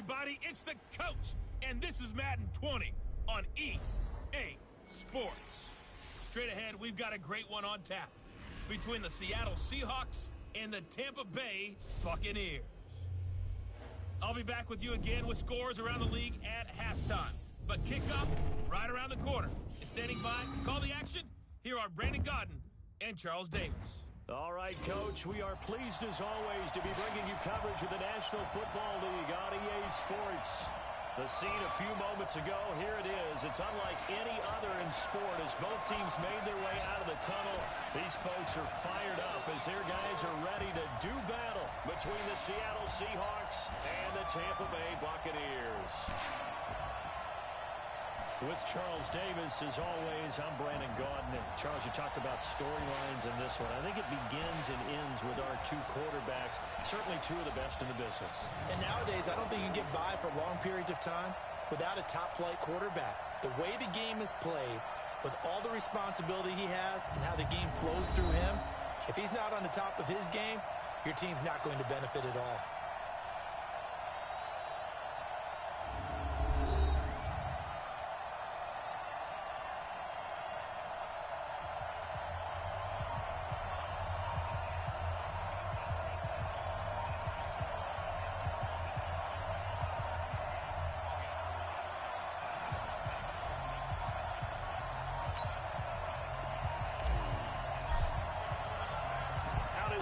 everybody? It's the coach, and this is Madden 20 on EA Sports. Straight ahead, we've got a great one on tap between the Seattle Seahawks and the Tampa Bay Buccaneers. I'll be back with you again with scores around the league at halftime. But kickoff right around the corner. And standing by to call the action, here are Brandon Godden and Charles Davis. All right, Coach, we are pleased as always to be bringing you coverage of the National Football League on EA Sports. The scene a few moments ago, here it is. It's unlike any other in sport as both teams made their way out of the tunnel. These folks are fired up as their guys are ready to do battle between the Seattle Seahawks and the Tampa Bay Buccaneers. With Charles Davis, as always, I'm Brandon Godden. And Charles, you talked about storylines in this one. I think it begins and ends with our two quarterbacks, certainly two of the best in the business. And nowadays, I don't think you can get by for long periods of time without a top-flight quarterback. The way the game is played, with all the responsibility he has and how the game flows through him, if he's not on the top of his game, your team's not going to benefit at all.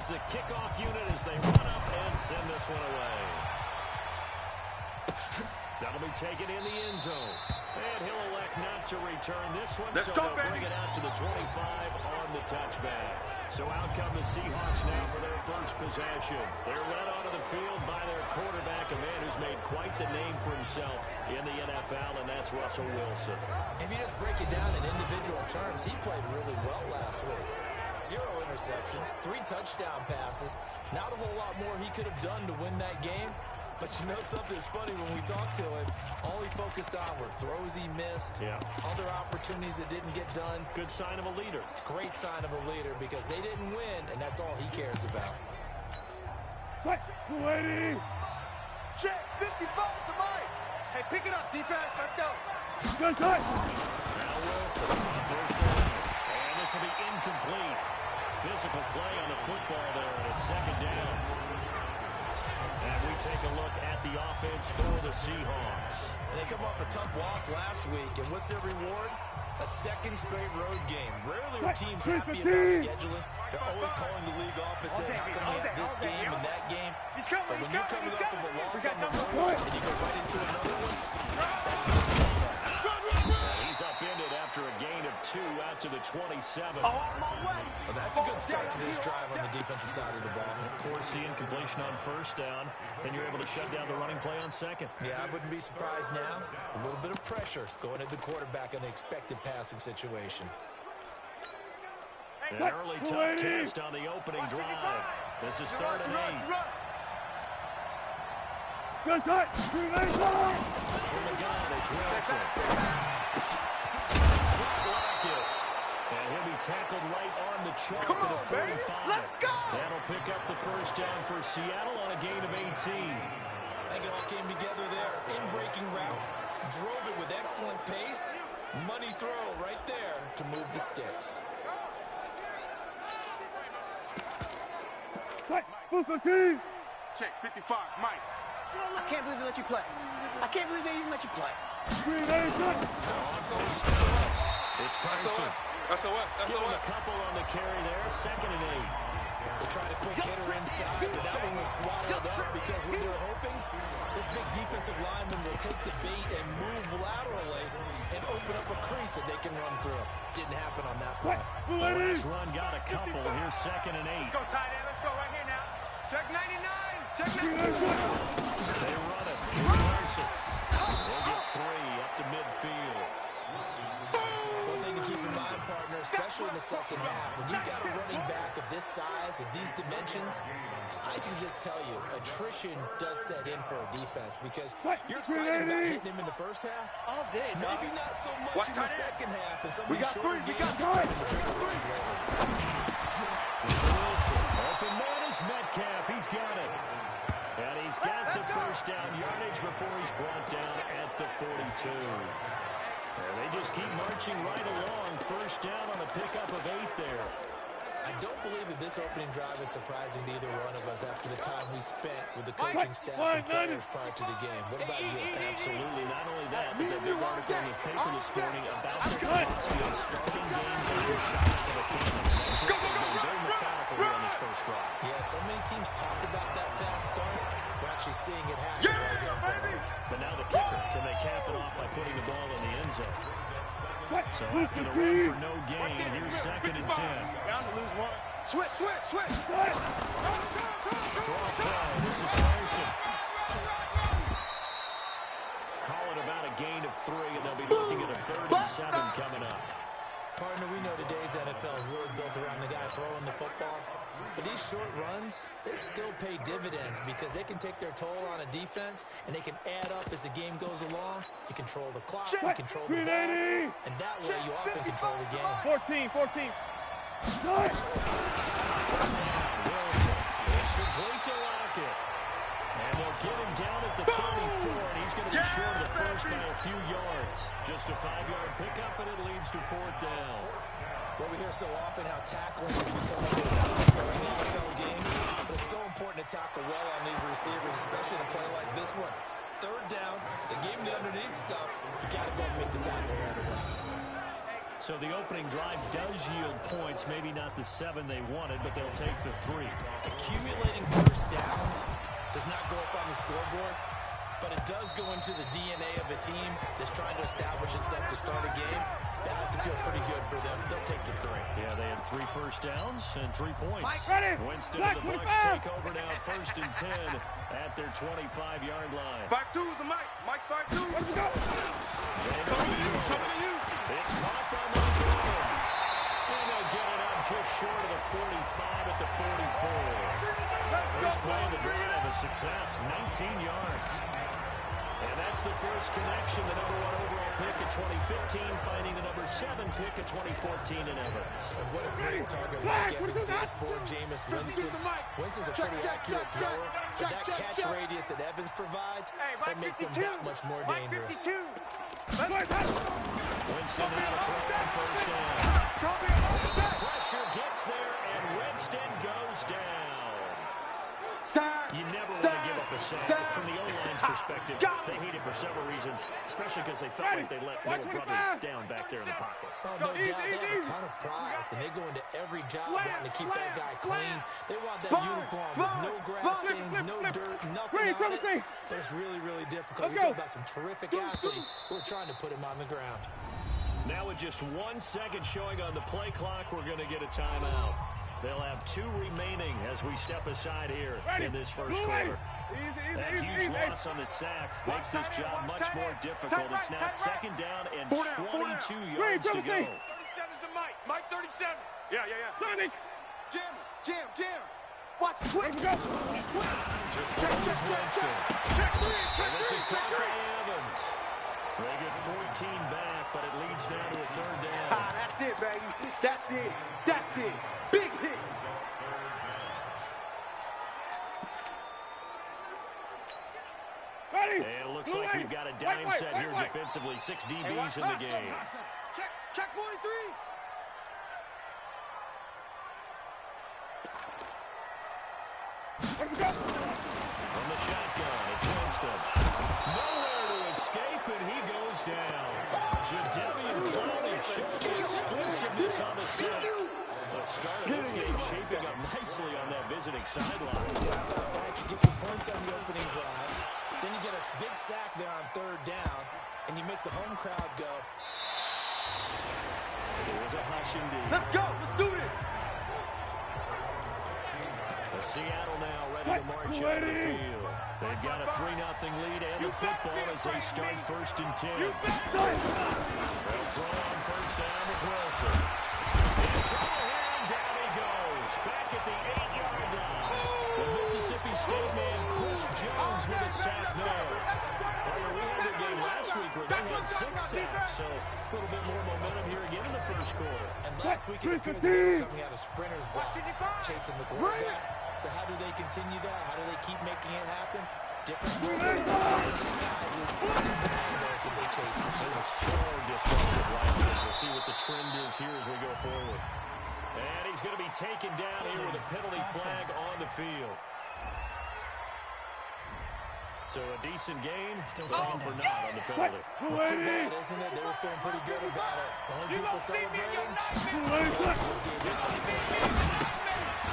The kickoff unit as they run up and send this one away. That'll be taken in the end zone. And he'll elect not to return this one, so they'll bring it out to the 25 on the touchback. So out come the Seahawks now for their first possession. They're led onto the field by their quarterback, a man who's made quite the name for himself in the NFL, and that's Russell Wilson. If you just break it down in individual terms, he played really well last week. 0 interceptions, 3 touchdown passes. Not a whole lot more he could have done to win that game. But you know something's funny when we talked to him, all he focused on were throws he missed, other opportunities that didn't get done. Good sign of a leader. Great sign of a leader because they didn't win, and that's all he cares about. Ready. Check, 55 to Mike. Hey, pick it up, defense. Let's go. Now Wilson on first down. And this will be incomplete. Physical play on the football there, and it's second down. And we take a look at the offense for the Seahawks. They come off a tough loss last week, and what's their reward? A second straight road game. Rarely are teams happy about scheduling. They're always calling the league office saying, how come we have this game and that game? But when you're coming off of a loss on the road and you go right into another one, that's a he's upended after a gain of 2 out to the 27. Well, that's a good start to this drive on the defensive side of the ball. Forcing completion on first down, and you're able to shut down the running play on second. Yeah, I wouldn't be surprised now. A little bit of pressure going at the quarterback in the expected passing situation. An early tough test on the opening drive. This is 3rd and 8. Good shot. From the gun, it's Wilson. And he'll be tackled right on the chalk at a 45. Let's go! That'll pick up the first down for Seattle on a gain of 18. I think it all came together there. In-breaking route. Drove it with excellent pace. Money throw right there to move the sticks. Team. Check, 55, Mike. I can't believe they let you play. I can't believe they even let you play. It's Carson. Give him a couple on the carry there. 2nd and 8. They tried a quick hitter inside, but that one was swallowed up because what they're hoping, this big defensive lineman will take the bait and move laterally and open up a crease that they can run through. Didn't happen on that play. The last run got a couple. Here's 2nd and 8. Let's go, tight end. Let's go right here now. Check 99. Check 99. They run it. Carson. They'll get 3 up to midfield. One thing to keep in mind, partner, especially in the second half, when you've got a running back of this size and these dimensions, I can just tell you, attrition does set in for a defense because you're excited about hitting him in the first half. All day, maybe not so much in the second half. And some of these shorter games, Wilson, open man is Metcalf. He's got it. And he's got the first first down yardage before he's brought down at the 42. And they just keep marching right along. First down on a pickup of 8 there. I don't believe that this opening drive is surprising to either one of us after the time we spent with the coaching staff and players prior to the game. What about you? Absolutely. Not only that, but the big article in the paper this morning about their philosophy on starting games and your shot at the kingdom. That's what they've been very methodical here on this first drive. Yeah, so many teams talk about that fast start. We're actually seeing it happen right here in front of us. But now the kicker, can they cap it off by putting the ball in the end zone? So after the run for no gain, here's 2nd and 10. Bound to lose one. Switch. Draw play. This is Carson. Call it about a gain of 3, and they'll be looking at a 3rd and 7 coming up. Partner, we know today's NFL is really built around the guy throwing the football. But these short runs, they still pay dividends because they can take their toll on a defense, and they can add up as the game goes along. You control the clock, you control the ball, and that way you often control the game. 14. It's complete to Lockett. And they'll get him down at the 34, and he's going to be short of the first by a few yards. Just a 5-yard pickup, and it leads to 4th down. Well, we hear so often how tackling has become a big factor in the NFL game, but it's so important to tackle well on these receivers, especially in a play like this one. 3rd down, the game the underneath stuff, you got to go and make the tackle right away. So the opening drive does yield points, maybe not the 7 they wanted, but they'll take the 3. Accumulating first downs does not go up on the scoreboard, but it does go into the DNA of a team that's trying to establish itself to start a game. That has to feel pretty good for them. They'll take the 3. Yeah, they had 3 first downs and 3 points. Winston and the Bucs take over now, 1st and 10 at their 25-yard line. 5-2 is the Mike. Mike 5-2. Let's go. Coming to you. It's caught by Mike Evans. And they'll get it up just short of the 45 at the 44. First play of the drive, a success, 19 yards. And that's the first connection, the number 1 overall pick in 2015, finding the number 7 pick in 2014 in Evans. And what a great target Mike Evans is for Jameis Winston. Winston's a pretty accurate thrower, but that catch radius that Evans provides, that makes him that much more dangerous. Winston out of throw on first down. And the pressure gets there, and Winston goes down. You never want to give up a sack. From the O-line's perspective, they hate it for several reasons, especially because they felt like they let little brother down back there in the pocket. Oh, no doubt. They have a ton of pride, and they go into every job wanting to keep that guy clean. They want that uniform with no grass stains, no dirt, nothing on it. But it's really, really difficult. You're talking about some terrific athletes who are trying to put him on the ground. Now with just 1 second showing on the play clock, we're going to get a timeout. They'll have 2 remaining as we step aside here in this first quarter. That huge loss on the sack makes this job much more difficult. It's now 2nd down and 22 yards to go. 37's the Mike. Mike 37. Yeah. Sonic. Jam. Watch. Quick. Check. And this is caught by Evans. They get 14 back, but it leads now to a 3rd down. That's it, baby. That's it. Big hit. And it looks like we've got a dime set here defensively. 6 DBs in the game. Check 43. From the shotgun, it's Winston. Nowhere to escape, and he goes down. Jadeveon Clowney showing the explosiveness on the set. The start of this game shaping up nicely on that visiting sideline. You get your points on the opening drive, then you get a big sack there on 3rd down, and you make the home crowd go. There was a hush indeed. Let's go. Let's do this. Seattle now ready to march out of the field. They've got a 3-0 lead and the football as they start 1st and 10. They'll throw on first down with Wilson. It's right here and down he goes. Back at the 8-yard line. The Mississippi State man, Chris Jones, with a sack there. We had their game last week where they had 6 sacks, so a little bit more momentum here again in the first quarter. And last week it appeared they were coming out of sprinters blocks, chasing the quarterback. So how do they continue that? How do they keep making it happen? Different disguises, different angles that they chase. They are so disruptive right here. We'll see what the trend is here as we go forward. And he's going to be taken down here with a penalty flag on the field. So a decent gain, but all for naught on the penalty. It's too bad, isn't it? They were feeling pretty good about it. The only people celebrating.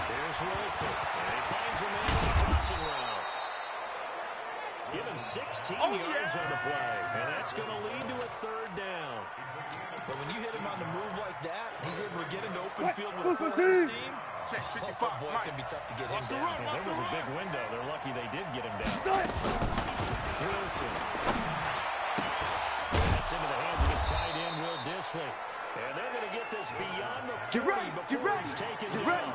Here's Wilson, and he finds him in the crossing route. Give him 16 yards on the play, and that's going to lead to a third down. But when you hit him on the move like that, he's able to get into open field with a full head of steam. Check 55. Oh, boy, it's going to be tough to get him down. Well, there was a big window. They're lucky they did get him down. Wilson. That's into the hands of his tight end, Will Dissly. And they're going to get this beyond the 40 before it's taken down.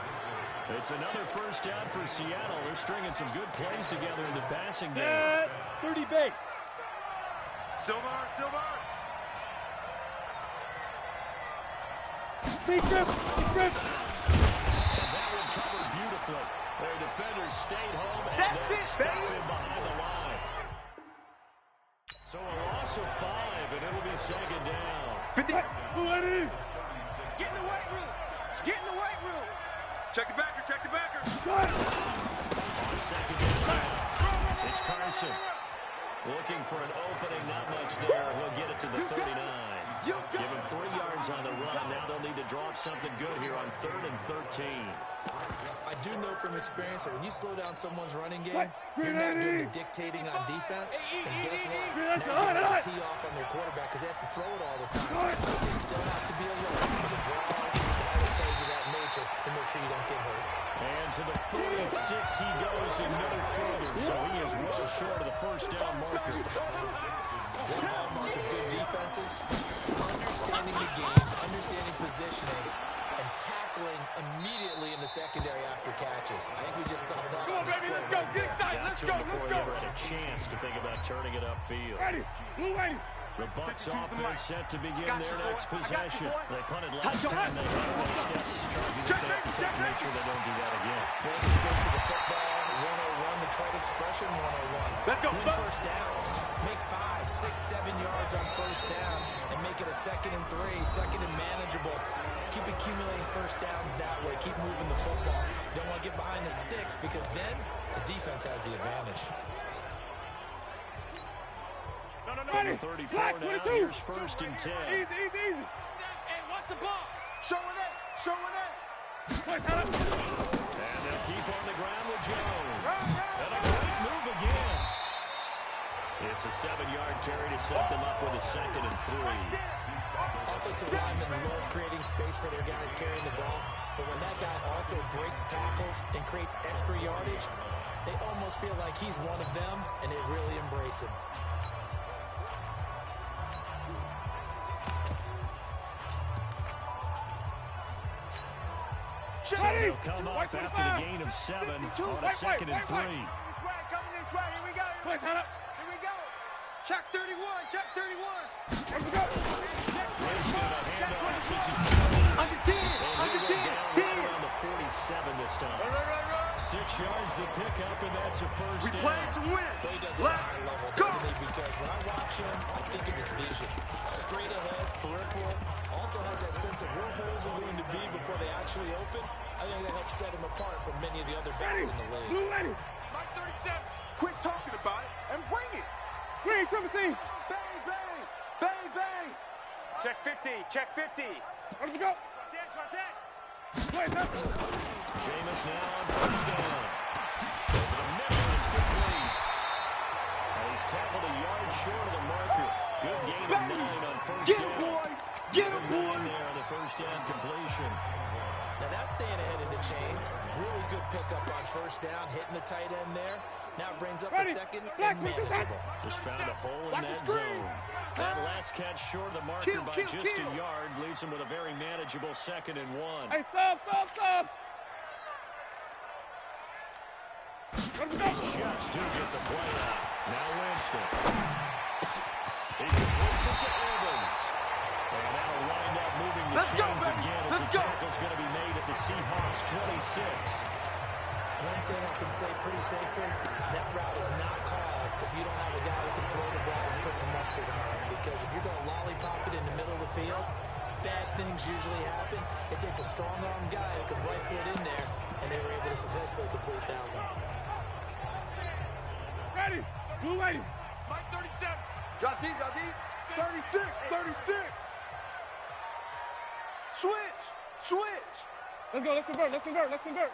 It's another first down for Seattle. They're stringing some good plays together in the passing game. 30 base. Silver. Deep grip. That one covered beautifully. Their defenders stayed home and That's they'll it, stop baby. him behind the line. So a loss of 5, and it'll be second down. 50. Get in the weight room. Get in the weight room. Check the backer. On second down, it's Carson. Looking for an opening, not much there. He'll get it to the 39. Give him 3 yards on the run. Now they'll need to drop something good here on 3rd and 13. I do know from experience that when you slow down someone's running game, you're not doing the dictating on defense. And guess what? Now you're going to tee off on their quarterback because they have to throw it all the time. You still have to be alert for the draws, the other plays of that nature, to make sure you don't get hurt. And to the 46 he goes, and no further. So he is well short of the first down marker. One hallmark of good defenses is understanding the game, understanding positioning, and tackling immediately in the secondary after catches. I think we just saw that. Come on, baby, let's go. Get excited. Let's go. Before he ever had a chance to think about turning it upfield. Ready. Blue ready. The Bucs offense set to begin their next possession. They punted last time. They had 1 steps. Charging to make sure they don't do that again. Let's go to the football 101, the trade expression 101. Let's go. Win first down. Make 5, 6, 7 yards on first down and make it a 2nd and 3, 2nd and manageable. Keep accumulating first downs that way. Keep moving the football. You don't want to get behind the sticks because then the defense has the advantage. Number 34 now. Here's 1st and 10. Easy. And watch the ball. Showing it. And they'll keep on the ground with Jones. And a great move again. It's a 7-yard carry to set them up with a 2nd and 3. Offensive linemen love creating space for their guys carrying the ball, but when that guy also breaks tackles and creates extra yardage, they almost feel like he's one of them, and they really embrace him. So they'll come up after the gain of 7 on a 2nd and 3. This way. Coming this way. Here we go. Check 31. Race got a handoff. This is Under 10. around the 47 this time. 6 yards the pickup, and that's a first We down. playing to win. But he does it at a high level, doesn't he? Because when I watch him, I think of his vision. Straight ahead, peripheral. Also has that sense of where holes are going to be before they actually open. I think that helps set him apart from many of the other backs in the league. Blue ready. Mike 37. Quit talking about it and bring it. Green, triple team. Bang. Check 50. Let's go. Jameis now on first down. Over the middle, it's complete. He's tackled a yard short of the marker. Good gain of 9 on first down. Get him, boy. There on the first down completion. Now that's staying ahead of the chains. Really good pickup on first down, hitting the tight end there. Now brings up a 2nd and manageable. Just found a hole in that zone. That last catch short of the marker by just a yard leaves him with a very manageable 2nd and 1. Hey, stop. Let's go. Just to get the play out. Now Winston. He completes it to Evans. And that'll wind up moving the chains again as the tackle's going to be made at the Seahawks 26. One thing I can say pretty safely, that route is not called if you don't have a guy who can throw the ball and put some mustard on it. Because if you're going to lollipop it in the middle of the field, bad things usually happen. It takes a strong-arm guy who can rifle it in there, and they were able to successfully complete that one. Ready. Blue lady. Mike 37. Drop deep, drop deep. 36, 36. Switch, switch. Let's go, let's convert, let's convert, let's convert.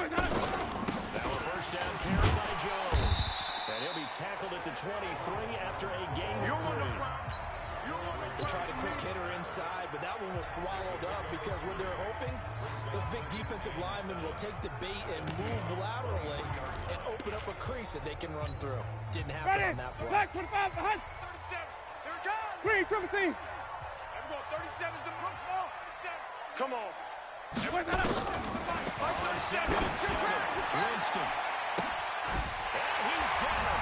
Now a first down carry by Jones. And he'll be tackled at the 23 after a gain of 3. They tried a quick hitter inside, but that one was swallowed up because what they're hoping, those big defensive linemen will take the bait and move laterally and open up a crease that they can run through. Didn't happen on that play. Back 25 behind. 37. Here it comes. Green, triple team. Let's go. 37's the front small. 37. Come on. Where's that up? On second and 7, Winston. And he's got him.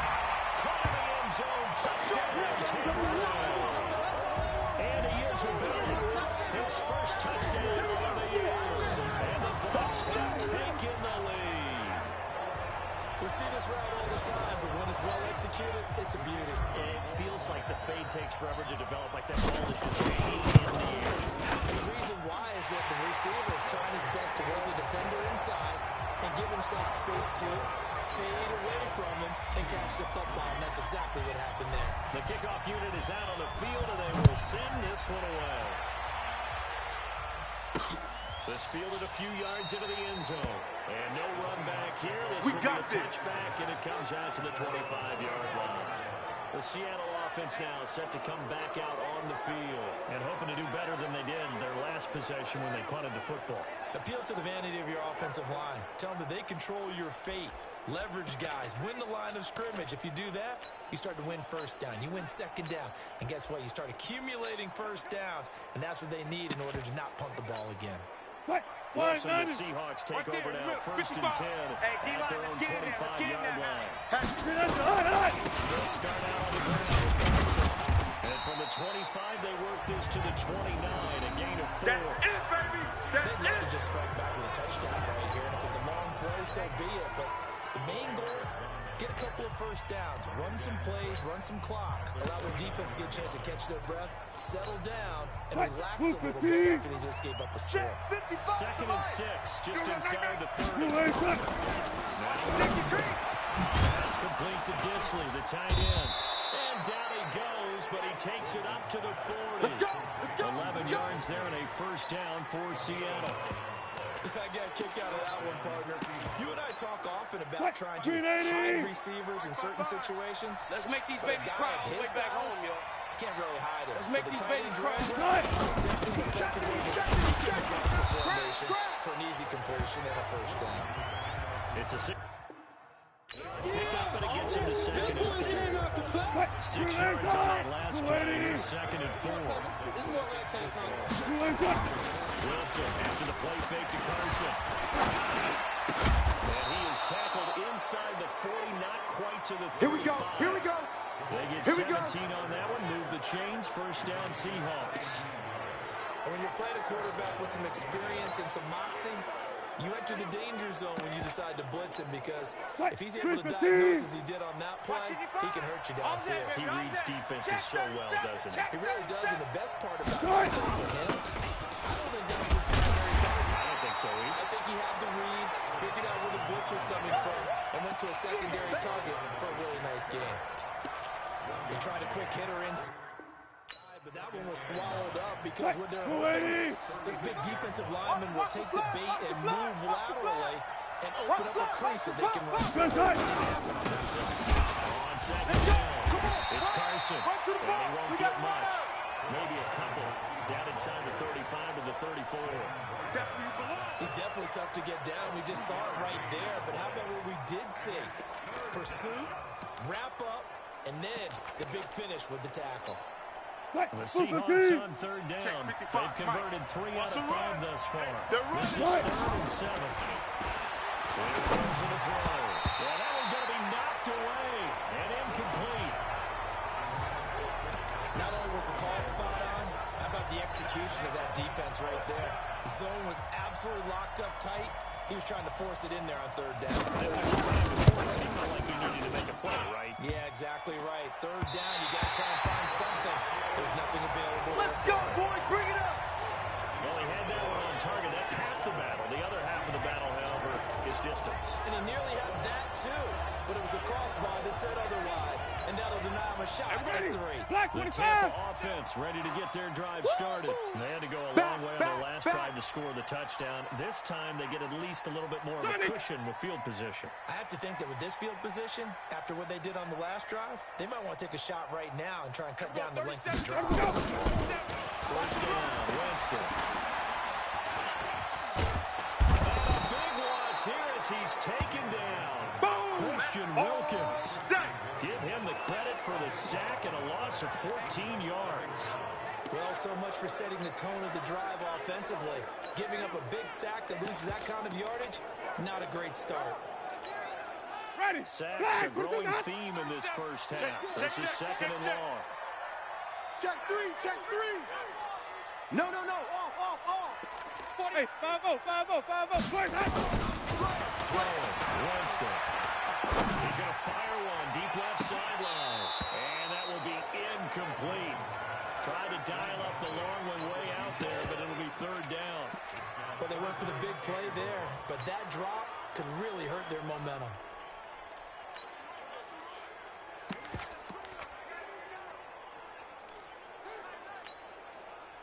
Caught in the end zone. Touchdown. And he is about his first touchdown for the year. And the Bucs have taken the lead. We see this route all the time, but when it's well executed, it's a beauty. It feels like the fade takes forever to develop, like that ball is just hanging in the air. And the reason why is that the receiver is trying his best to roll the defender inside and give himself space to fade away from him and catch the football, and that's exactly what happened there. The kickoff unit is out on the field, and they will send this one away. This fielded a few yards into the end zone. And no run back here. This will be a touchback, and it comes out to the 25-yard line. The Seattle offense now set to come back out on the field and hoping to do better than they did their last possession when they punted the football. Appeal to the vanity of your offensive line. Tell them that they control your fate. Leverage guys. Win the line of scrimmage. If you do that, you start to win first down. You win second down. And guess what? You start accumulating first downs, and that's what they need in order to not punt the ball again. Wilson, the Seahawks take over now, first and 10 at their own 25-yard line. They'll start out on the ground. And from the 25, they work this to the 29, a gain of 4. That's it, baby. That's They'd love to just strike back with a touchdown right here. And if it's a long play, so be it. But the main goal, get a couple of first downs, run some plays, run some clock, allow their defense to get a chance to catch their breath, settle down, and relax a little bit after they just gave up a score. Second and 6, just inside the 30. That's complete to Disley, the tight end. And down he goes, but he takes it up to the 40. 11 yards there and a first down for Seattle. I got a kick out of that one, partner. You and I talk often about trying to hide receivers in certain situations. Let's make these babies cry on the way back home, yo. Can't really hide it. Let's make these babies cry. Definitely effectively formation for an easy completion and a first down. It's a pick up, and it gets him to second and 4. 6 yards on that last play. Second and 4. Wilson after the play fake to Carson. And he is tackled inside the 40, not quite to the 35. Here we go. Here we go. They get 17 on that one. Move the chains. First down, Seahawks. And when you're playing a quarterback with some experience and some moxie, you enter the danger zone when you decide to blitz him, because if he's able to diagnose as he did on that play, he can hurt you downfield. He reads defenses so well, doesn't he? He really does, and the best part about that for him, I don't think that was his primary target. I don't think so either. I think he had the read, figured out where the blitz was coming from, and went to a secondary target for a really nice game. He tried a quick hitter inside, but that one was swallowed up because when they're hoping, this big defensive lineman will take the bait and move laterally and open up a crease that they can run. On second down, it's Carson, and he won't get much. Maybe a couple down inside the 35 to the 34. He's definitely tough to get down. We just saw it right there. But how about what we did see? Pursuit, wrap up, and then the big finish with the tackle. The Seahawks on third down. They've converted 3 out of 5 thus far. This is 3rd and 7. Here's Wilson to throw. Yeah, that one's going to be knocked away and incomplete. Not only was the call spot on, how about the execution of that defense right there? The zone was absolutely locked up tight, He was trying to force it in there on third down. He felt like he needed to make a play, right? Yeah, exactly right. Third down, you got to try and find something. There's nothing available. Let's go, boys. Bring it up. Well, he had that one on target. That's half the battle. The other half of the battle, however, is distance. And he nearly had that, too. But it was a crossbar that said otherwise. And that'll deny him a shot at 3. Black The 25. Tampa offense ready to get their drive started. They had to go a long way on their last drive to score the touchdown. This time they get at least a little bit more of a cushion with field position. I have to think that with this field position, after what they did on the last drive, they might want to take a shot right now and try and cut down the length of the drive. First down, Winston. And a big loss here as he's taken down. Boom. Christian Wilkins. Give him the credit for the sack and a loss of 14 yards. Well, so much for setting the tone of the drive offensively. Giving up a big sack that loses that kind of yardage, not a great start. Ready. Sacks a growing theme in this first half. This is second and long. Check 3. Check 3. No. Off. 40. 5-0. Winston. He's going to fire one deep left sideline. And that will be incomplete. Tried to dial up the long one way out there, but it'll be third down. Well, they went for the big play there, but that drop could really hurt their momentum.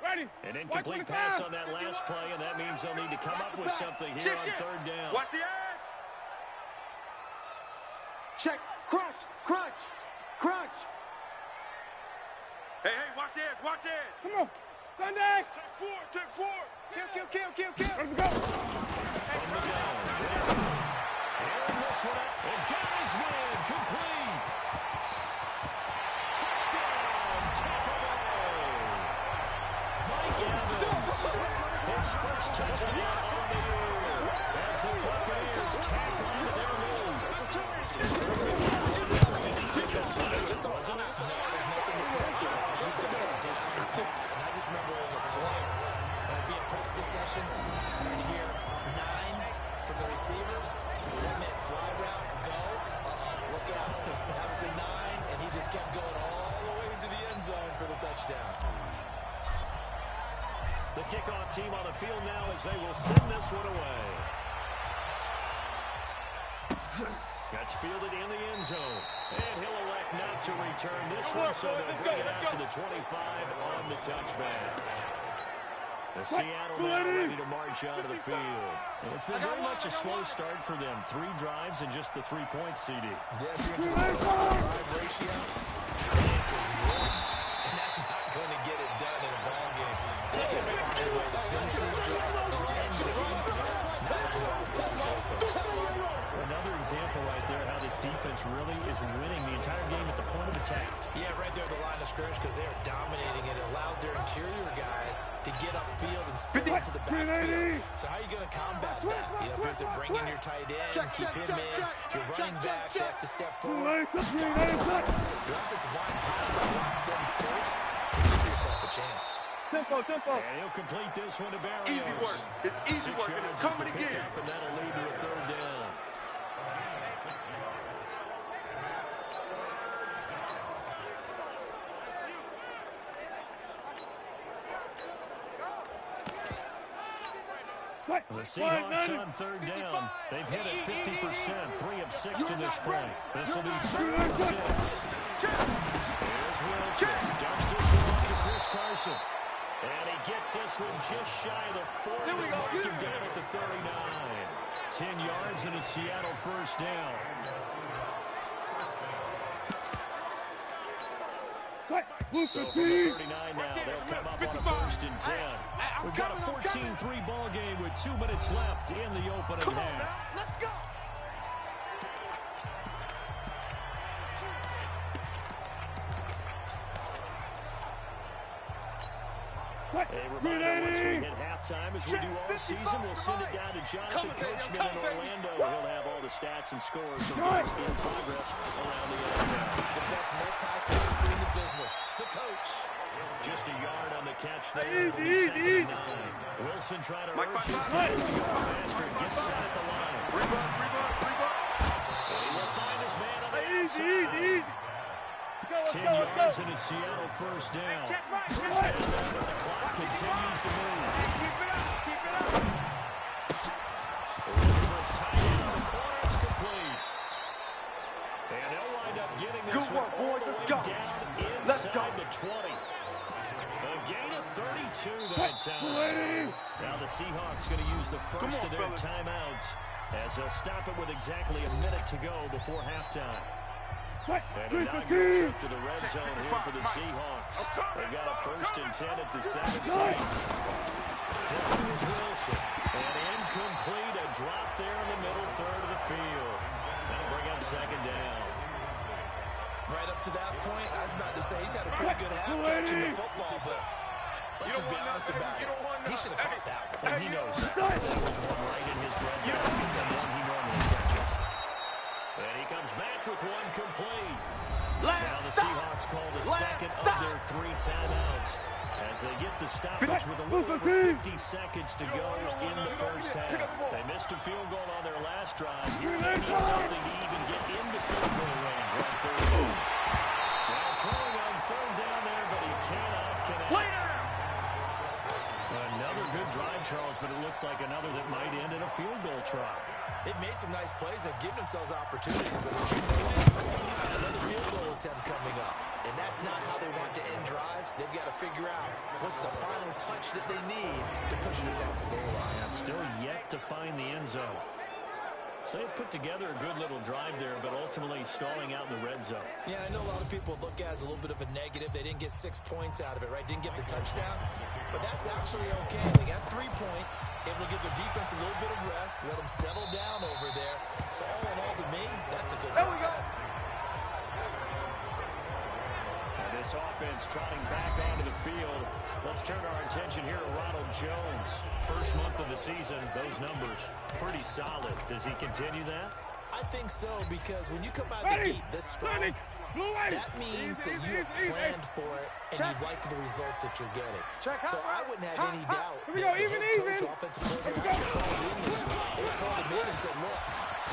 Ready. An incomplete pass on that last play, and that means they'll need to come up with something here on third down. Watch the edge. Check. Crunch. Hey, watch the edge. Come on. Sunday. Check 4. Kill. Let's go. From the gun, Winston. Airing this one up, and got his man complete. Touchdown, Tampa Bay. Mike Evans, his first touchdown on the year, as the Buccaneers tack on to their lead. Wasn't it? There's nothing to put up. He's got it down. And I just remember as a player, when I'd be in practice sessions, and I'd hear 9 from the receivers. That meant fly route, go, look out. That was the 9, and he just kept going all the way into the end zone for the touchdown. The kickoff team on the field now as they will send this one away. That's fielded in the end zone. And he'll elect not to return this one, so they'll bring it out to the 25 on the touchback. The Seattle now ready to march onto the field. And it's been very much a slow start for them. 3 drives and just the 3 points, CD. Yeah, if you're into the drive ratio, the answer is 1. And that's not going to get it done in a ball game. They got to find a way to finish these drives and end the games. Not everyone else can do it. Another example right there how this defense really is winning the entire game at the point of attack. Yeah, right there at the line of scrimmage because they are dominating it. It allows their interior guys to get upfield and spin into the backfield. So how are you going to combat that? You know, is it bring in your tight end, keep him in, your running backs have to step forward. Your offensive line has to block them first to give yourself a chance. Tempo. And he'll complete this one to Barrios. Easy work. It's easy work, and it's coming again. And that'll lead to a third down. The Seahawks on third down. They've hit it 50%, 3 of 6 to this point. This will be 3rd and 6. Here's Wilson. Dumps this one off to Chris Carson. And he gets this one just shy of the 40. Mark him down at the 39. 10 yards and a Seattle first down. So from the 39 now, they'll come up on a 1st and 10. We've got a 14-3 ball game with 2 minutes left in the opening half. Let's go. A reminder, once we hit halftime, as we do all season, we'll send it down to Jonathan Coachman in Orlando. He'll have all the stats and scores from games in progress around the NFL. The best multitasker in the business, the coach. Just a yard on the catch there. It'll be 2nd and 9. Wilson trying to urge his guys to go faster and get set at the line. And he will find his man on the outside. 10 yards and a Seattle first down. First down, but the clock continues to move. Keep it up. The receiver's tight end on the corner. It's complete. And they'll wind up getting this Good one work, all boys. the Let's way go. down Let's go. inside the 20. A gain of 32 that time. Now the Seahawks going to use the first of their timeouts as they'll stop it with exactly a minute to go before halftime. And a inaugural trip to the red zone here for the Seahawks. They've got a 1st and 10 at the 17. Flipping is Wilson. And incomplete. A drop there in the middle third of the field. That'll bring up 2nd down. Right up to that point, I was about to say he's had a pretty good half catching the football, but let's just be honest about it. He should have caught that one. And he knows that. That was one right in his breadbasket, the one he normally catches. And he comes back with one complete. Now the Seahawks call the second of their 3 timeouts as they get the stoppage with a little over 50 seconds to go in the first half. They missed a field goal on their last drive. Here they need something to even get into field goal range on 3rd down. Now throwing on 3rd down there, but he cannot connect. Another good drive, Charles, but it looks like another that might end in a field goal try. They've made some nice plays. They've given themselves opportunities, but as you noted, another field goal attempt coming up. And that's not how they want to end drives. They've got to figure out what's the final touch that they need to push it across the goal line. Yeah, still yet to find the end zone. So they put together a good little drive there, but ultimately stalling out in the red zone. Yeah, I know a lot of people look at it as a little bit of a negative. They didn't get 6 points out of it, right? Didn't get the touchdown. But that's actually okay. They got 3 points. Able to give their defense a little bit of rest, let them settle down over there. So all in all, to me, that's a good drive. There we go. And this offense trotting back onto the field. Let's turn our attention here to Ronald Jones. First month of the season, those numbers pretty solid. Does he continue that? I think so, because when you come out of the gate this strong, that means that you have planned for it and you like the results that you're getting. So I wouldn't have any doubt that the head coach, offensive coordinator, they called him in and said, look,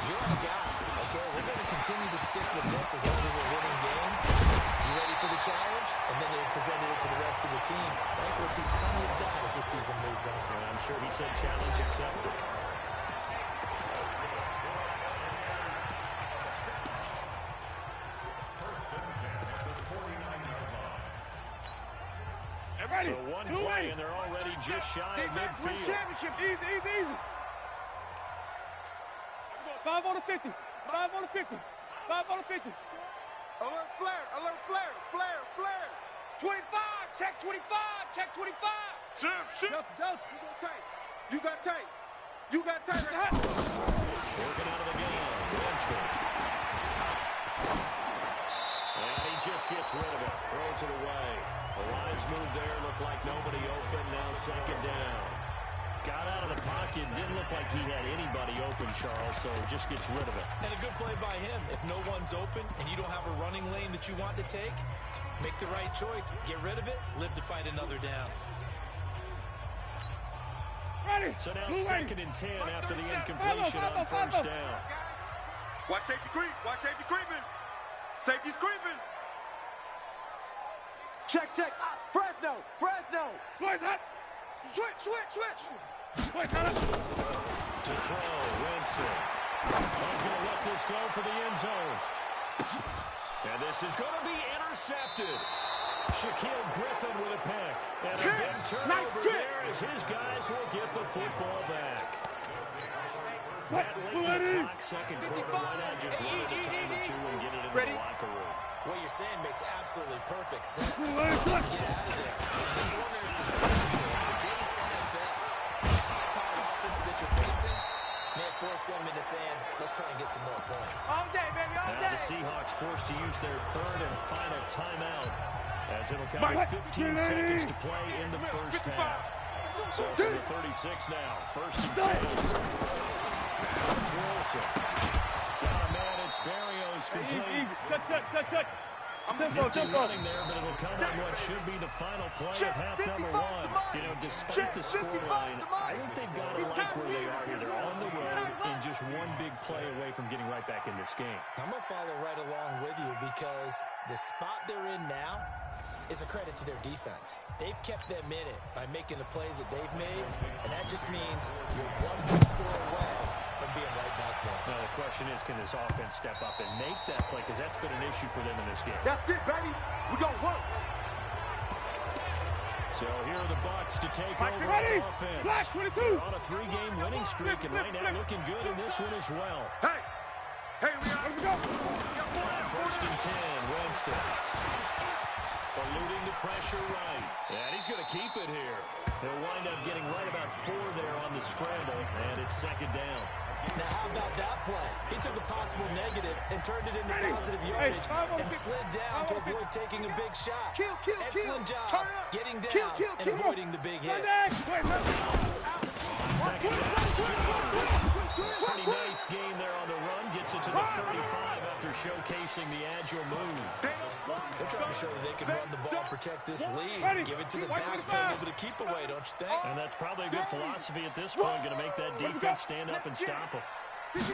you're our guy, okay? We're going to continue to stick with this as long as we're winning games. You ready for the challenge? And then they presented it to the rest of the team. I think we'll see plenty of that as the season moves on. And I'm sure he said challenge accepted. So one play, and they're already just shy of midfield. Championship, easy. 5 on the 50. 5 on the 50. 5 on the 50. Alert flare. 25, check 25, check 25. Shift. Delta, you got tight. Right. Working out of the gun. Winston. And he just gets rid of it. Throws it away. The lines move there. Looked like nobody open. Now 2nd down. Got out of the pocket. Didn't look like he had anybody open, Charles, so just gets rid of it. And a good play by him. If no one's open and you don't have a running lane that you want to take, make the right choice. Get rid of it. Live to fight another down. So now 2nd and 10 after the incompletion on 1st down. Watch safety creeping. Safety's creeping. Check. Fresno. Switch. To throw, Winston. He's going to let this go for the end zone. And this is going to be intercepted. Shaquille Griffin with a pick. And a big turnover there as his guys will get the football back. That late in the clock, 2nd quarter, why not just run it a time or 2 and get it into the locker room? What you're saying makes absolutely perfect sense. Get out of there. Just wondering in today's NFL, high-powered offenses that you're facing may force them into saying, let's try and get some more points. All day, baby, all Now day. the Seahawks forced to use their 3rd and final timeout as it'll come with 15 seconds to play in the first half. So from the 36 now, 1st and 10. It's Wilson. Check. Nifty running there, but it'll come on what should be the final play of half number one. You know, despite the scoreline, I think they've got to like where they are here. They're on the road and just one big play away from getting right back in this game. I'm going to follow right along with you because the spot they're in now is a credit to their defense. They've kept them in it by making the plays that they've made, and that just means you're one big score away from being right back there. Now, the question is, can this offense step up and make that play? Because that's been an issue for them in this game. That's it, baby. We gonna work. So here are the Bucs to take over ready? on offense. Black 22. They're on a 3-game winning streak, and right now looking good in this one as well. Hey, we go. First and 10, Winston. Eluding the pressure right. And he's going to keep it here. He'll wind up getting right about 4 there on the scramble, and it's second down. Now, how about that play? He took a possible negative and turned it into positive yardage and slid down to avoid taking a big shot. Excellent job getting down and avoiding the big hit. Second down is Jones. Pretty nice gain there on the run. Gets it to the 35 after showcasing the agile move. They're trying to show that they can run the ball and protect this lead. Give it to the backs, put a little bit of keep away, don't you think? And that's probably a good philosophy at this point. Going to make that defense stand up and stop them. Again,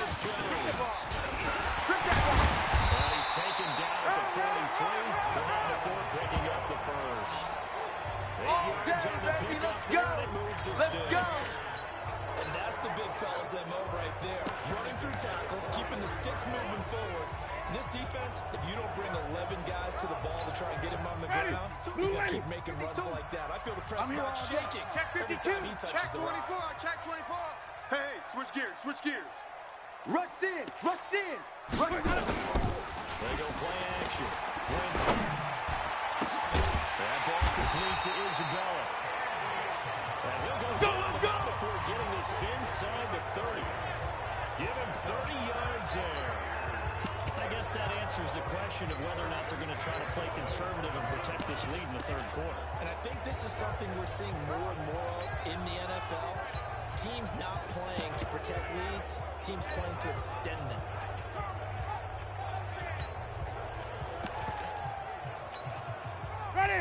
it's Jones. And he's taken down at the 43. Behind the 4, picking up the first. 8 yards on the pickup there, and it moves the sticks. And that's the big fella's MO right there. Running through tackles, keeping the sticks moving forward. This defense, if you don't bring 11 guys to the ball to try and get him on the ground, he's going to keep making runs like that. I feel the press box shaking every time he touches the rock. Check 24. Hey, switch gears. Rush in. They go play action. Winston. That ball complete to Isabella. And he'll go before getting this inside the 30. Give him 30 yards there. I guess that answers the question of whether or not they're going to try to play conservative and protect this lead in the third quarter. And I think this is something we're seeing more and more of in the NFL. Teams not playing to protect leads, teams playing to extend them.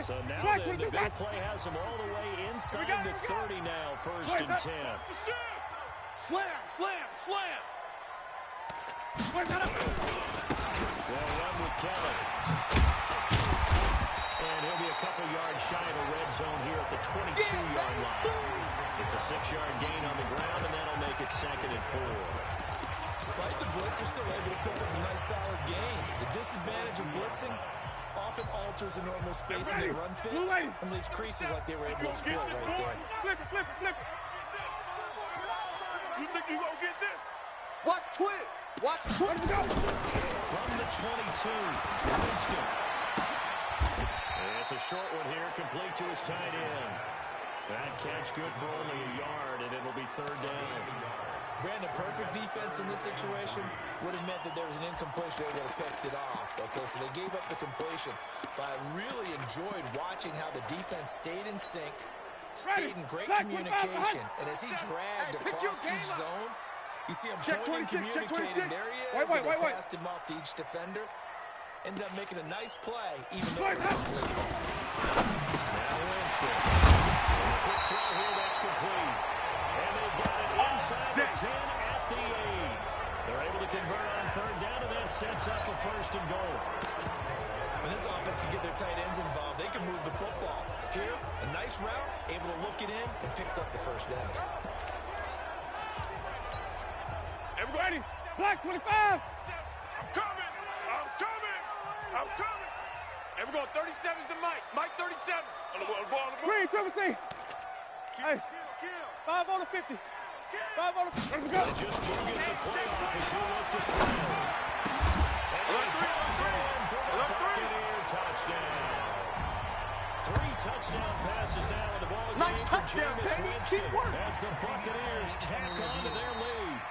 So now the big play has them all the way inside the 30 now, first and 10. Slam. They'll run with Kelly. And he'll be a couple yards shy of the red zone here at the 22-yard line. It's a 6-yard gain on the ground, and that'll make it second and 4. Despite the blitz, they're still able to pick up a nice solid gain. The disadvantage of blitzing often alters the normal spacing and run fits and leaves creases like they were able to exploit right there. Flip it. You think you gonna get this? Watch twist. Let him go. From the 22, Winston. It's a short one here, complete to his tight end. That catch good for only a yard, and it'll be third down. Brandon, perfect defense in this situation would have meant that there was an incompletion. They would have picked it off. Okay, so they gave up the completion. But I really enjoyed watching how the defense stayed in sync, stayed in great communication. And as he dragged across each zone, you see him pointing, communicating. There he is. And he passed him off to each defender. Ended up making a nice play, even though it was complete. Now Winston. Quick throw here, that's complete. And they got it inside the 10 at the 8. They're able to convert on third down, and that sets up a first and goal. When this offense can get their tight ends involved, they can move the football. Here, a nice route, able to look it in, and picks up the first down. Everybody, Black 25. I'm coming. And we're going 37's to Mike. Mike 37. Green, Timothy. Hey, 5 on the 50. 5 on the 50. Let me go. They just didn't get the play off as he looked to throw. And he goes in for the Buccaneer touchdown. 3 touchdown passes now in the ball game. Nice touchdown, baby. Keep working. As the Buccaneers tack on to their lead.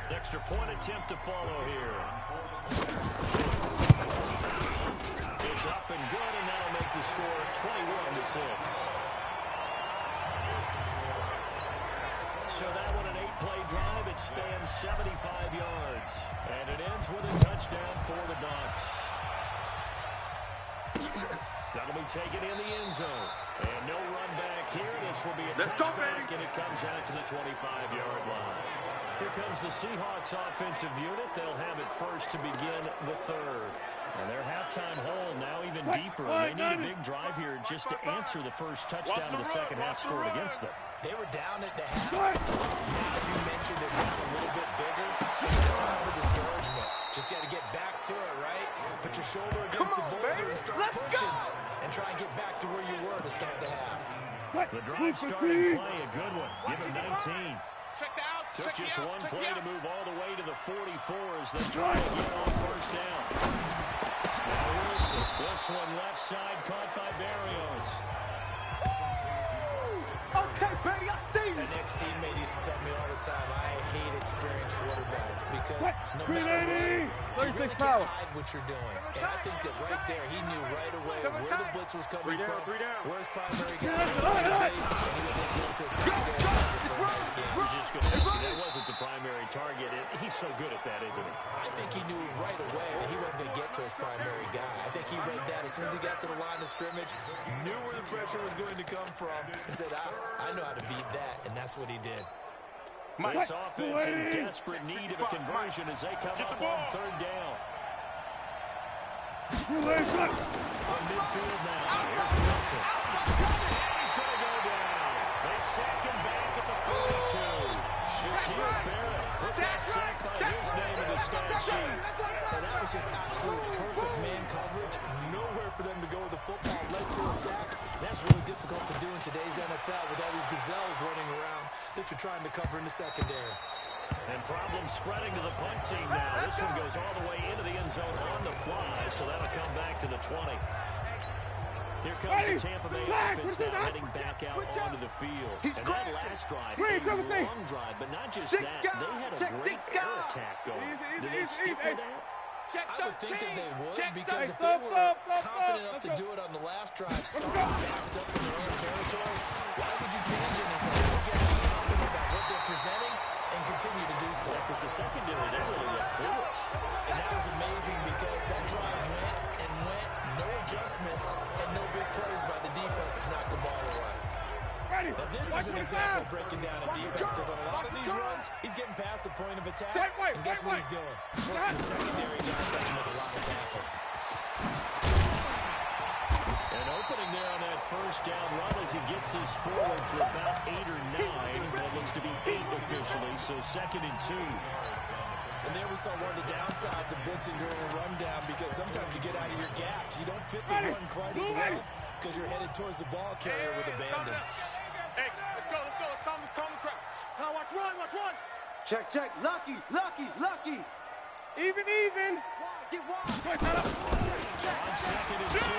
Extra point attempt to follow here. It's up and good, and that'll make the score 21-6. So that one an 8-play drive. which spans 75 yards. And it ends with a touchdown for the Bucs. That'll be taken in the end zone. And no run back here. This will be a touchback, and it comes out to the 25-yard line. Here comes the Seahawks offensive unit. They'll have it first to begin the third. And their halftime hole now even deeper. And they need a big drive here just to answer the first touchdown of the second half scored against them. They were down at the half. Now you mentioned they're down a little bit bigger. Time for discouragement. Just got to get back to it, right? Put your shoulder against the boulder and start pushing. And try and get back to where you were to start the half. The drive starting play, a good one. Give him 19. Took just one play to move all the way to the 44 as they try to get on first down. Now Wilson, this one left side caught by Barrios. Okay, baby, I see you. An ex-teammate used to tell me all the time, I hate experienced quarterbacks because no matter what, you really can't hide what you're doing. And I think that right there, he knew right away where the blitz was coming from, where his primary guy was going to be, and he would then go to a secondary target for a nice game. You're just going to ask you, that wasn't the primary target. He's so good at that, isn't he? I think he knew right away that he wasn't going to get to his primary guy. I think he read that as soon as he got to the line of scrimmage, knew where the pressure was going to come from, and said, I know how to beat that, and that's what he did. This offense in desperate need of a conversion as they come up on third down. On midfield now, here's Wilson. And he's going to go down. They sack him back at the 42. Shaquille Barrett put that sack by his name in the stat sheet. And that was just absolute perfect man coverage. Nowhere for them to go with the football. Led to a sack. That's really difficult to do in today's NFL with all these gazelles running around that you're trying to cover in the secondary. And problems spreading to the punt team now. This one goes all the way into the end zone on the fly, so that'll come back to the 20. Here comes the Tampa Bay offense now heading back out onto the field. And that last drive, a long drive, but not just that. They had a great air attack going. Did they stick with that? I would think that they would, because if they were confident enough to do it on the last drive, starting backed up in their own territory, why would you change anything? They're getting confident about what they're presenting and continue to do so. Because the secondary, they really look foolish. And that was amazing because that drive went and went, no adjustments, and no big plays by the defense to knock the ball away. Now this is an example of breaking down a defense, because on a lot of these runs, he's getting past the point of attack, and guess what he's doing? Forcing the secondary guys to make a lot of tackles. An opening there on that first down run as he gets his forward for about 8 or 9. That looks to be 8 officially, so 2nd and 2. And there we saw one of the downsides of blitzing during a rundown, because sometimes you get out of your gaps. You don't fit the run quite as well because you're headed towards the ball carrier with abandon. Hey, let's go. Let's calm the crowd. Now watch run. Check. Lucky. Even. Get wide. On 2nd and 2.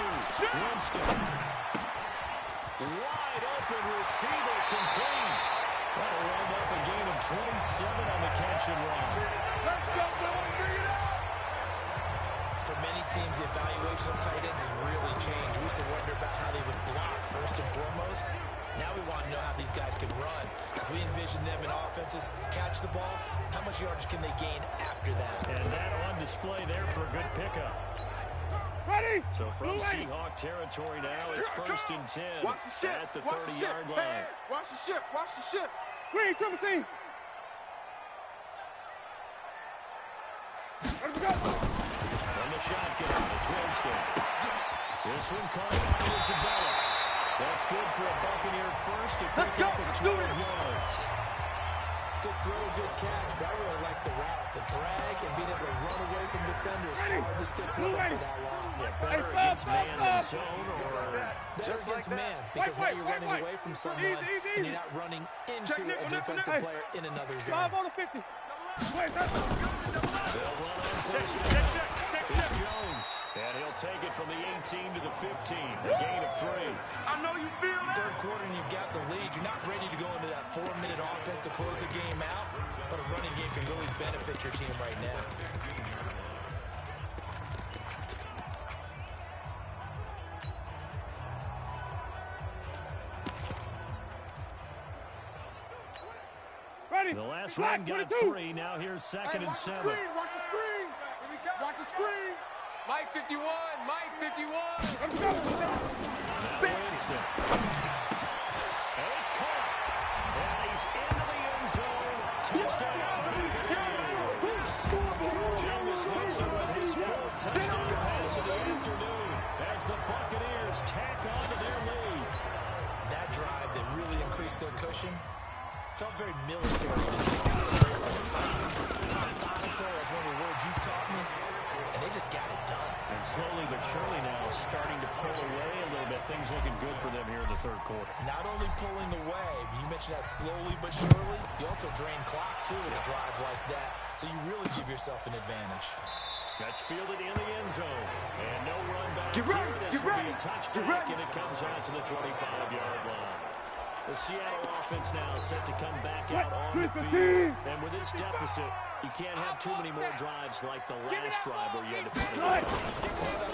Winston. Wide open receiver complete. That'll wind up a gain of 27 on the catch and run. Let's go, boys. Bring it up. For many teams, the evaluation of tight ends has really changed. We used to wonder about how they would block first and foremost. Now we want to know how these guys can run. As we envision them in offenses, catch the ball, how much yardage can they gain after that? And that on display there for a good pickup. Ready? So from Seahawk territory now, it's 1st and 10 at the 30-yard line. Hey, watch the ship. Green, triple team. Let him go. From the shotgun, it's Winston. This one caught by Isabella. That's good for a Buccaneer first to pick up at 12 yards. Good throw, good catch, but I really like the route, the drag, and being able to run away from defenders. Hard to stick with them for that long. Yeah, better against man than zone, or better against man, because now you're running away from someone, and you're not running into a defensive player in another zone. 5 on the 50. They'll run on first down. It's Jones, and he'll take it from the 18 to the 15, a gain of 3. I know you feel that. Third quarter, and you've got the lead. You're not ready to go into that 4-minute offense to close the game out, but a running game can really benefit your team right now. The last run got 3. Now here's 2nd and 7. Watch the screen. Watch the screen. Mike 51. Mike 51. Winston. And it's caught. And he's into the end zone. Touchdown. Jameis Winston with his 4th touchdown pass of the afternoon as the Buccaneers tack on to their lead. That drive that really increased their cushion felt very military to me. Very precise, methodical, as one of the words you've taught me. And they just got it done. And slowly but surely now starting to pull away a little bit. Things looking good for them here in the 3rd quarter. Not only pulling away, but you mentioned that slowly but surely. You also drain clock, too, with a drive like that. So you really give yourself an advantage. That's fielded in the end zone. And no run back. Get ready, This get will ready, be a touchback, get ready. and it comes out to the 25-yard line. The Seattle offense now set to come back out on the field. And with this deficit, you can't have too many more drives like the last drive where you had to punt it. The punter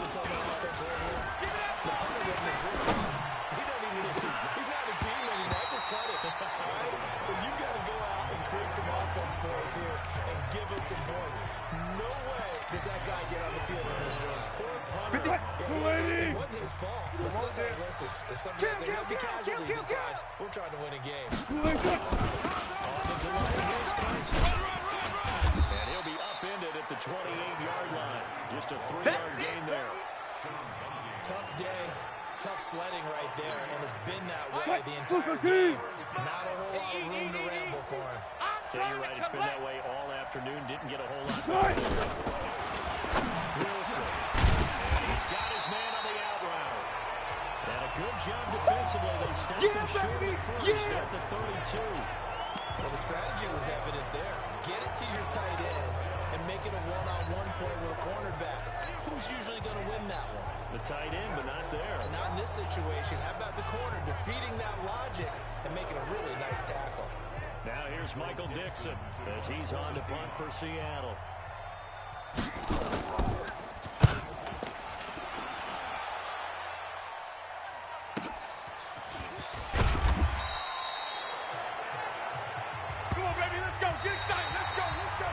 doesn't exist, guys. He doesn't even exist. He's not a team anymore. Just cut it. All right? So you've got to go out and create some offense for us here and give us some points. No way does that guy get on the field in this drive. Poor punter. It wasn't his fault. But sometimes, listen, there's something that there will be casualties at times. We're trying to win a game. On the delay, here's Carson. And he'll be upended at the 28-yard line. Just a 3-yard gain there. Tough day, tough sledding right there, and it's been that way the entire game. Not a whole lot of room to ramble for him. Yeah, you're right. It's been that way all afternoon. Didn't get a whole lot back there. Wilson. And he's got his man on the out route. And a good job defensively. They stopped him short at first at the 32. Well, the strategy was evident there. Get it to your tight end and make it a one-on-one play with a cornerback. Who's usually going to win that one? The tight end, but not there. Not in this situation. How about the corner defeating that logic and making a really nice tackle? Now here's Michael Dixon as he's on to punt for Seattle. Come on, baby, let's go. Get excited. Let's go. Let's go.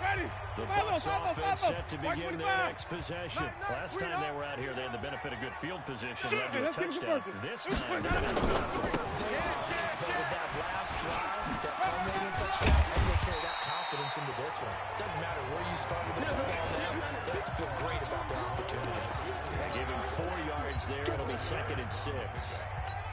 Ready. The Bucs offense set to begin their next possession. Last time they were out here, they had the benefit of good field position, led to a touchdown. This time, they're going to have to go for it. But with that last drive, that culminating touchdown, and they carry that confidence into this one. Doesn't matter where you start with the football now, they have to feel great about their opportunity. Give him 4 yards there. It'll be 2nd and 6.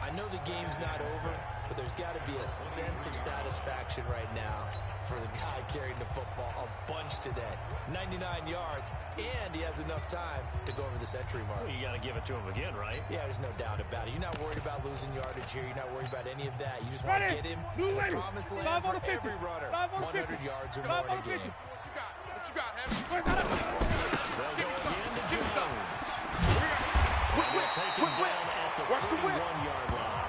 I know the game's not over, but there's got to be a sense of satisfaction right now for the guy carrying the football a bunch today. 99 yards, and he has enough time to go over the century mark. Well, you got to give it to him again, right? Yeah, there's no doubt about it. You're not worried about losing yardage here. You're not worried about any of that. You just want to get him to the promised land for every runner. 100 yards or more in a game. What you got? What you got, Heavy? They'll go again to Jones. We'll take him down at the 31-yard line.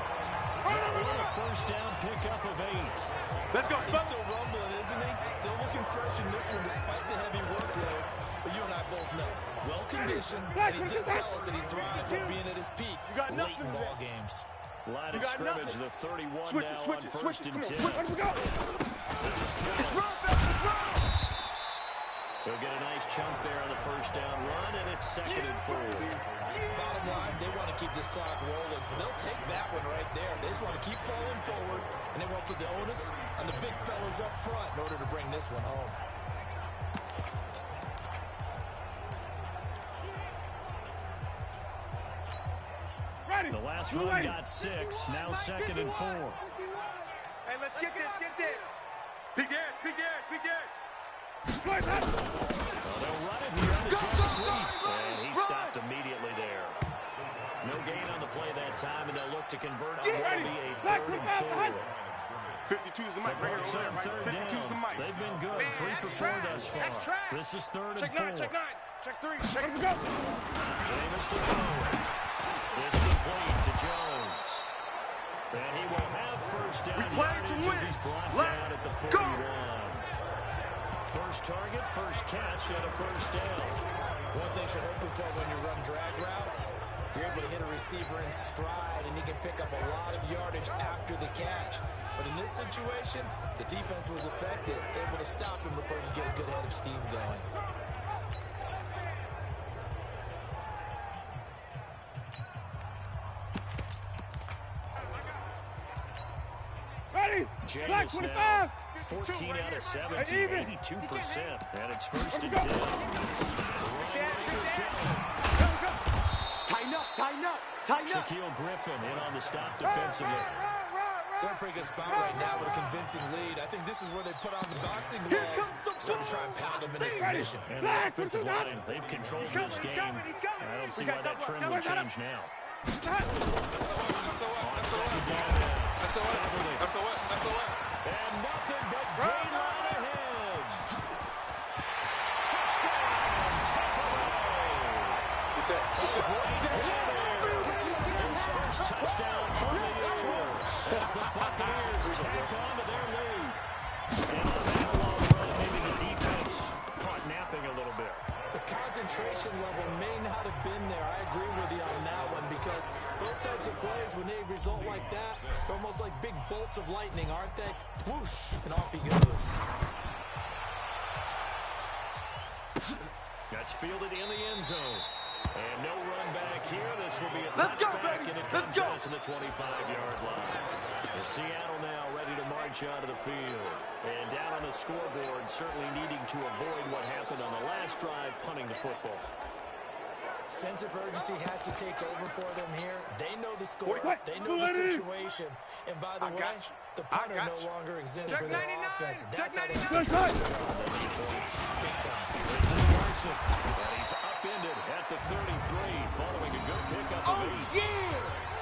Now with a first down pickup of 8. Let's go. He's still rumbling, isn't he? Still looking fresh in this one despite the heavy workload. But you and I both know, well-conditioned, and he did tell us that he thrives on being at his peak late in ball games. Line of scrimmage, the 31 now on first and 10. Let's go. This is It's Kelly. run, baby. It's run. They'll get a nice chunk there on the first down run, and it's 2nd and 4. Bottom line, they want to keep this clock rolling, so they'll take that one right there. They just want to keep falling forward, and they want to put the onus on the big fellas up front in order to bring this one home. Ready. The last run got 6, now 2nd and 4. Hey, let's get this. Get this. Big edge. Big edge. Big edge. Well, they'll run it here on the jet sweep, and he stopped immediately there. No gain on the play that time, and they'll look to convert on what will be a 3rd and 4. 52's the mic. The Right Bucs here. on third 52's the down. mic. They've been good, 3 for 4 thus far. This is 3rd and 4. Check 9. Check 3. Check. Go. Jameis to throw. This complete to Jones. And he will have first down We play to yardage as win. he's brought Let's down at the go. 41. First target, first catch, and a first down. One thing you're hoping for when you run drag routes, you're able to hit a receiver in stride, and he can pick up a lot of yardage after the catch. But in this situation, the defense was effective, able to stop him before he get a good head of steam going. James now 14 out of 17, 82%, and it's first and 10. Tighten up. Shaquille Griffin in on the stop defensively. They're in a pretty good spot right now with a convincing lead. I think this is where they put on the boxing gloves, start to try and pound them into submission. And the offensive line, they've controlled this game. I don't see why that trend would change now. On second down. And nothing but great line ahead. Touchdown, his first touchdown of the year as the Buccaneers tack on to their lead. And on that long run, maybe the defense caught napping a little bit. The concentration level may not have been there. I agree with you on that one because those types of plays, when they result like that, they're almost like big bolts of lightning, aren't they? Whoosh, and off he goes. That's fielded in the end zone. And no run back here. This will be a touchback, and it comes out to the 25-yard line. The Seattle now ready to march out of the field. And down on the scoreboard, certainly needing to avoid what happened on the last drive, punting the football. Sense of urgency has to take over for them here. They know the score. They know the situation. And by the way, the punter no longer exists for their offense. That's how they have to big time. This is Larson. And he's upended at the 33, following a good pickup of 8.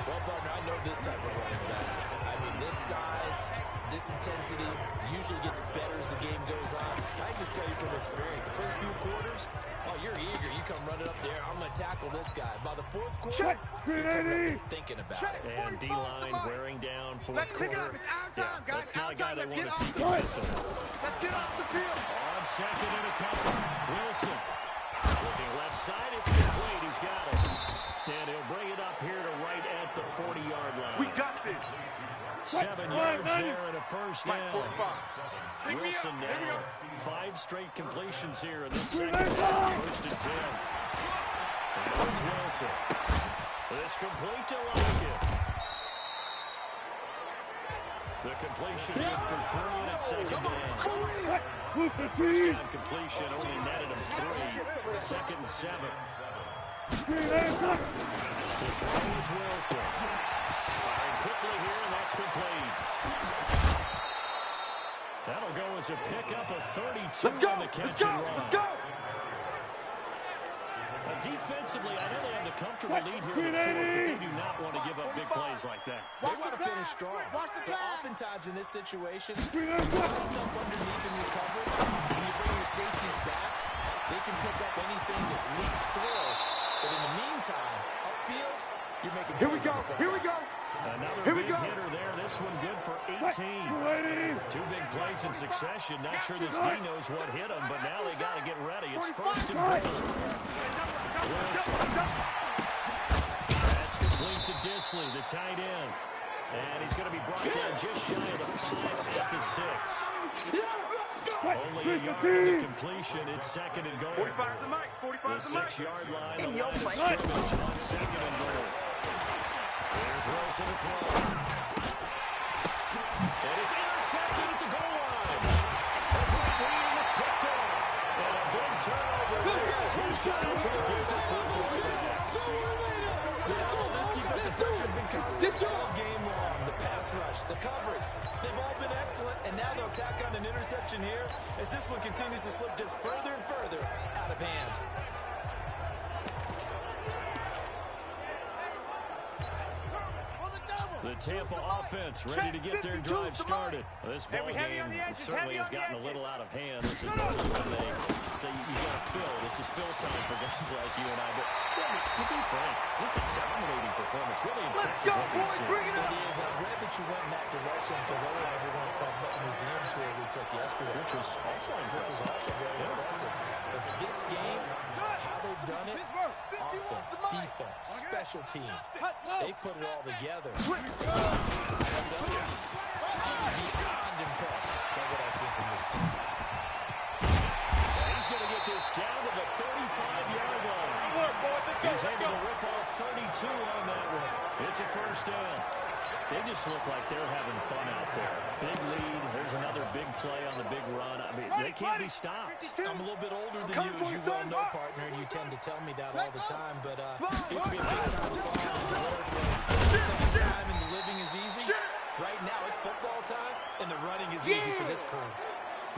Well, partner, I know this type of running back. I mean, this size, this intensity usually gets better as the game goes on. I just tell you from experience, the first few quarters, oh, you're eager. You come running up there. I'm going to tackle this guy. By the fourth quarter, you're thinking about it. And D-line wearing down fourth Let's pick it quarter. up. It's our time, guys. That's not a guy they want to see Let's consistent. get off the field. On second and a couple, Wilson. Looking left side, it's complete. He's got it. And he'll bring it up here to right at the 40-yard line. We got this. 7 yards there and a first down. Wilson now 5 straight completions here in this second half. First and 10. And it's Wilson. This complete to Lockett. The completion good for 3 and it's second down. First down completion only netted him 3. Second and 7. To throw is Wilson. Firing quickly here, and that's complete. That'll go as a pickup of 32 on the catch and run. Let's go. Defensively, I know they have the comfortable lead here in the fourth, but they do not want to give up big plays like that. They want to finish strong. So oftentimes in this situation, you tighten up underneath in your coverage, and you bring your safeties back, they can pick up anything that leaks through. But in the meantime, upfield, you're making Here we go. Another big hitter there. This one good for 18. 2 big plays in succession. Not sure this D knows what hit him, but now they got to get ready. It's first and goal. Wilson. That's complete to Disley, the tight end. And he's going to be brought down just shy of the 5 at the 6. Only a yard on the completion. It's second and goal. 45's the mic. 45's The the mic. 6-yard line. In The your line of place. scrimmage on second and goal. There's Wilson to throw. And it's intercepted at the goal line. A great read, and it's picked off. And a big turnover there as he shots on the football. This defensive pressure has been constant all game long. The pass rush, the coverage, they've all been excellent, and now they'll tack on an interception here as this one continues to slip just further and further out of hand. The Tampa offense ready to get their drive started. This ball game certainly has gotten a little out of hand. This is normally when they say you got to Phil. This is Phil time for guys like you and I. But to be frank, just a dominating performance. Really impressive what we've seen. It is. I'm glad that you went in that direction because otherwise we're going to talk about the museum tour we took yesterday. Which was also impressive. Very impressive. But this game, how they've done it, offense, defense, special teams, they put it all together. I tell you, I'm beyond impressed by what I've seen from this team. He's going to get this down to the 35-yard line. He's able to rip off 32 on that one. It's a first down. They just look like they're having fun out there. Big lead. Here's another big play on the big run. I mean, they can't be stopped. I'm a little bit older than you, as you well know, partner, and you tend to tell me that all the time. But it used to be a big-time song, and the lyric was, "Summertime and the living is easy." Right now, it's football time, and the running is easy for this crew.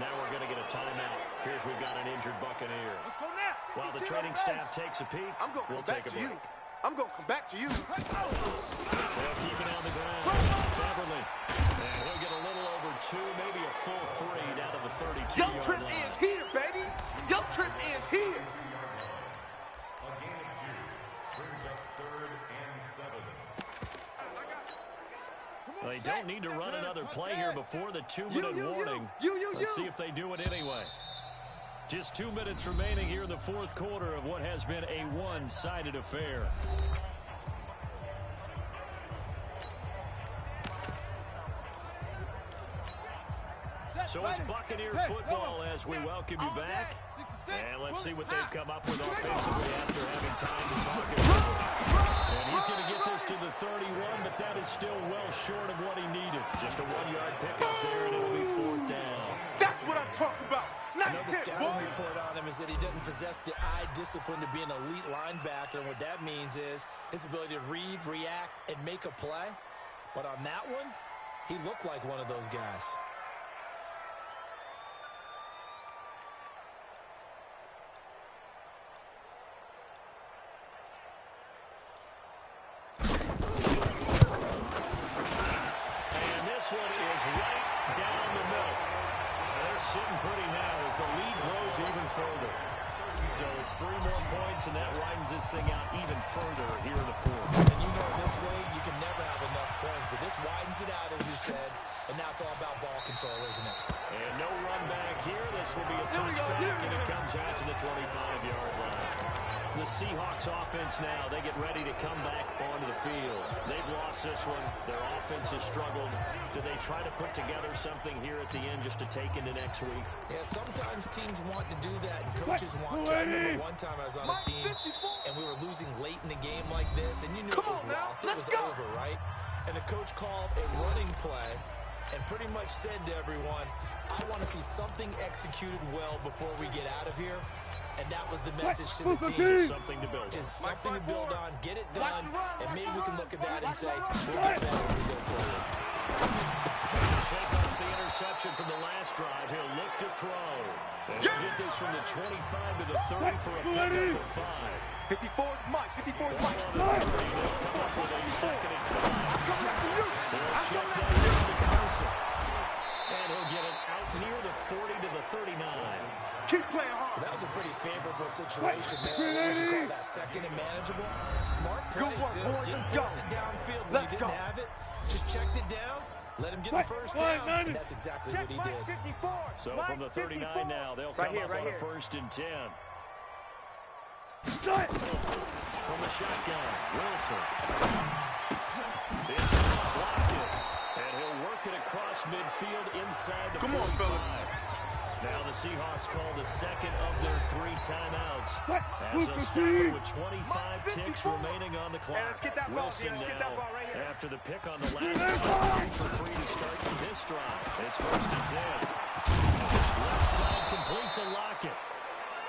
Now we're going to get a timeout. Here's we've got an injured Buccaneer. Let's go now. While the training staff takes a peek, I'm going to we'll come back take a to break. you. I'm going to come back to you. They'll keep it on the ground. Beverly. And he'll get a little over 2, maybe a full 3 down to the 32-yard Your trip line. is here, baby. Your trip is here. A gain of 2 brings up 3rd and 7. They don't need to run another play here before the 2-minute warning. Let's see if they do it anyway. Just 2 minutes remaining here in the fourth quarter of what has been a one-sided affair. So it's Buccaneer football as we welcome you back. And let's see what they've come up with offensively after having time to talk it over. And he's going to get this to the 31, but that is still well short of what he needed. Just a 1-yard pickup there, and it'll be 4th down. That's what I'm talking about. Nice Another hit, scouting boy. report on him is that he doesn't possess the eye discipline to be an elite linebacker. And what that means is his ability to read, react, and make a play. But on that one, he looked like one of those guys. And this one is right down the middle. They're sitting pretty now as the lead grows even further. So it's 3 more points, and that widens this thing out even further here in the fourth. And you know this way, you can never have enough points. But this widens it out, as you said. And now it's all about ball control, isn't it? And no run back here. This will be a touchback, and it comes out to the 25-yard line. The Seahawks offense now, they get ready to come back onto the field. They've lost this one. Their offense has struggled. Do they try to put together something here at the end just to take into next week? Yeah, sometimes teams want to do that, and coaches want to. I remember one time I was on a team, and we were losing late in the game like this, and you knew it was lost. It was over, right? And the coach called a running play and pretty much said to everyone, I want to see something executed well before we get out of here. And that was the message to the team. Just something to build on. Just something to build on, get it done, and maybe we can look at that and say, we'll get better as we go forward. Shake off the interception from the last drive. He'll look to throw. And he'll get this from the 25 to the 30 for a pickup of 5. 54 is Mike. 54 is Mike. They'll come up with a 2nd and 5. I'm coming after you. They'll I'm check coming that after you. down to Carson. And he'll get it out near the 40 to the 39. Keep playing hard. That was a pretty favorable situation there. What would you call that? 2nd and manageable? Smart play, Good work, too. boys. Didn't Let's force go. it downfield when Let's you didn't go. have it. Just checked it down, let him get the first down, and that's exactly what he did. So from the 39 now, they'll come up on a 1st and 10. From the shotgun, Wilson. It's blocked it. And he'll work it across midfield inside the 45. Come on, fellas. Now the Seahawks call the 2nd of their 3 timeouts. As they'll stop it with 25 ticks remaining on the clock. let's get that ball, Wilson let's get now, that ball right here. after the pick on the last drive, 3 for 3 to start this drive. It's 1st and 10. Left side complete to Lockett.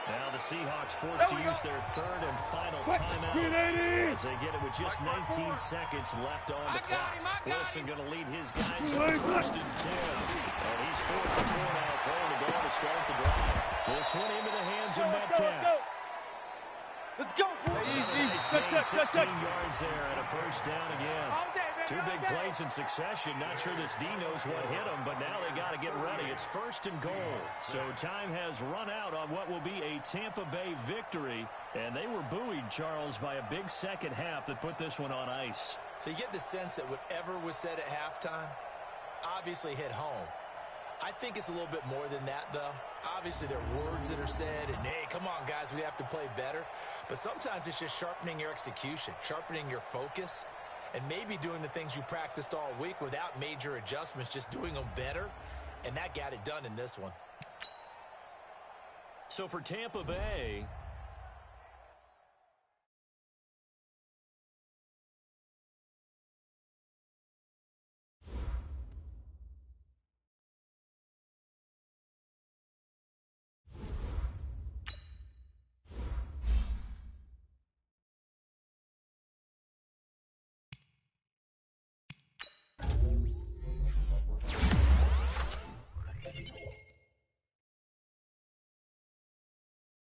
Now the Seahawks forced to use their 3rd and final timeout as they get it with just 19 seconds left on the clock. Wilson going to lead his guys to 1st and 10. And he's 4 for 4 now, throwing the ball to start the drive. This one into the hands of Metcalf. Let's go. Nice gain, 16 yards there and a 1st down again. All day, man. Two big plays in succession. Not sure this D knows what hit him, but now they got to get ready. It's 1st and goal. So time has run out on what will be a Tampa Bay victory. And they were buoyed, Charles, by a big second half that put this one on ice. So you get the sense that whatever was said at halftime obviously hit home. I think it's a little bit more than that, though. Obviously, there are words that are said, and, hey, come on, guys, we have to play better. But sometimes it's just sharpening your execution, sharpening your focus, and maybe doing the things you practiced all week without major adjustments, just doing them better. And that got it done in this one. So for Tampa Bay,